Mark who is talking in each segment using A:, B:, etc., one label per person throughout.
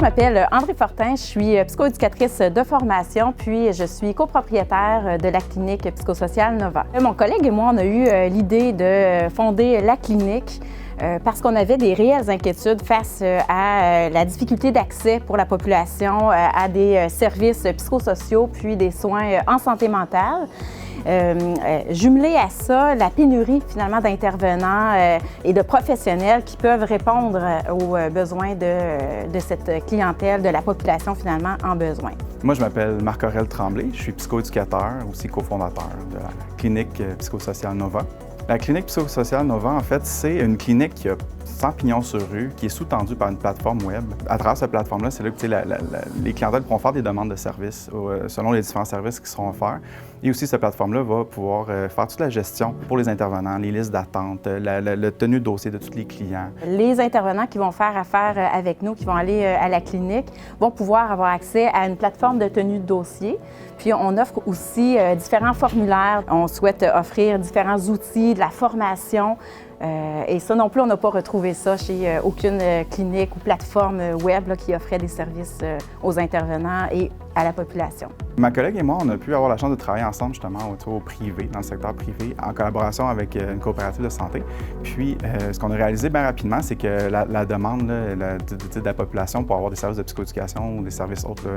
A: m'appelle André Fortin, je suis psychoéducatrice de formation, puis je suis copropriétaire de la clinique psychosociale Nova. Mon collègue et moi, on a eu l'idée de fonder la clinique parce qu'on avait des réelles inquiétudes face à la difficulté d'accès pour la population à des services psychosociaux puis des soins en santé mentale. Jumelé à ça, la pénurie finalement d'intervenants et de professionnels qui peuvent répondre aux besoins de cette clientèle, de la population finalement en besoin.
B: Moi, je m'appelle Marc-Aurèle Tremblay, je suis psychoéducateur, aussi cofondateur de la clinique psychosociale Nova. La clinique psychosociale Nova, en fait, c'est une clinique qui a 100 pignons sur rue, qui est sous-tendue par une plateforme web. À travers cette plateforme-là, c'est là que les clientèles pourront faire des demandes de services selon les différents services qui seront offerts. Et aussi, cette plateforme-là va pouvoir faire toute la gestion pour les intervenants, les listes d'attente, la tenue de dossier de tous les clients.
A: Les intervenants qui vont faire affaire avec nous, qui vont aller à la clinique, vont pouvoir avoir accès à une plateforme de tenue de dossier. Puis on offre aussi différents formulaires. On souhaite offrir différents outils, de la formation. Et ça non plus, on n'a pas retrouvé ça chez aucune clinique ou plateforme web là, qui offrait des services aux intervenants et à la population.
B: Ma collègue et moi, on a pu avoir la chance de travailler ensemble justement au privé, dans le secteur privé, en collaboration avec une coopérative de santé. Puis, ce qu'on a réalisé bien rapidement, c'est que la demande de la population pour avoir des services de psychoéducation ou des services autres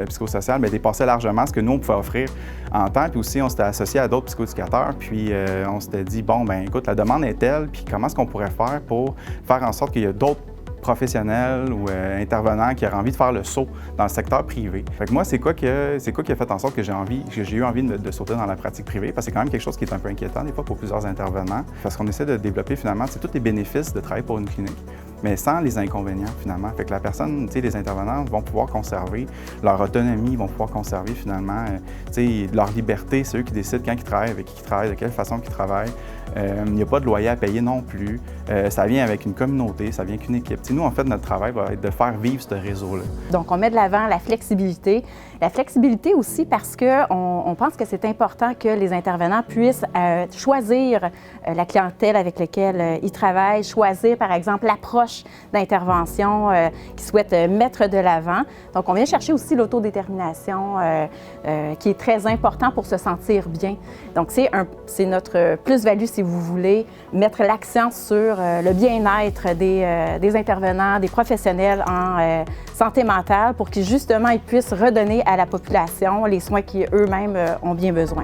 B: psychosociaux dépassait largement ce que nous, on pouvait offrir en temps. Puis aussi, on s'était associé à d'autres psychoéducateurs. Puis, on s'était dit, bon, ben écoute, la demande est telle, puis comment est-ce qu'on pourrait faire pour faire en sorte qu'il y ait d'autres professionnels ou intervenants qui auraient envie de faire le saut dans le secteur privé. Fait que moi, c'est quoi qui a fait en sorte que j'ai eu envie de sauter dans la pratique privée? Parce que c'est quand même quelque chose qui est un peu inquiétant des fois pour plusieurs intervenants. Parce qu'on essaie de développer finalement, c'est tous les bénéfices de travailler pour une clinique, mais sans les inconvénients finalement. Fait que la personne, les intervenants vont pouvoir conserver leur autonomie, vont pouvoir conserver finalement leur liberté. C'est eux qui décident quand ils travaillent, avec qui ils travaillent, de quelle façon ils travaillent. Il n'y a pas de loyer à payer non plus. Ça vient avec une communauté, ça vient avec une équipe. Nous, en fait, notre travail va être de faire vivre ce réseau-là.
A: Donc, on met de l'avant la flexibilité. La flexibilité aussi parce qu'on pense que c'est important que les intervenants puissent choisir la clientèle avec laquelle ils travaillent, choisir, par exemple, l'approche d'intervention qu'ils souhaitent mettre de l'avant. Donc, on vient chercher aussi l'autodétermination qui est très important pour se sentir bien. Donc, c'est notre plus-value, si vous voulez, mettre l'accent sur le bien-être des intervenants, des professionnels en santé mentale pour qu'ils, justement, ils puissent redonner à la population les soins qu'eux-mêmes ont bien besoin.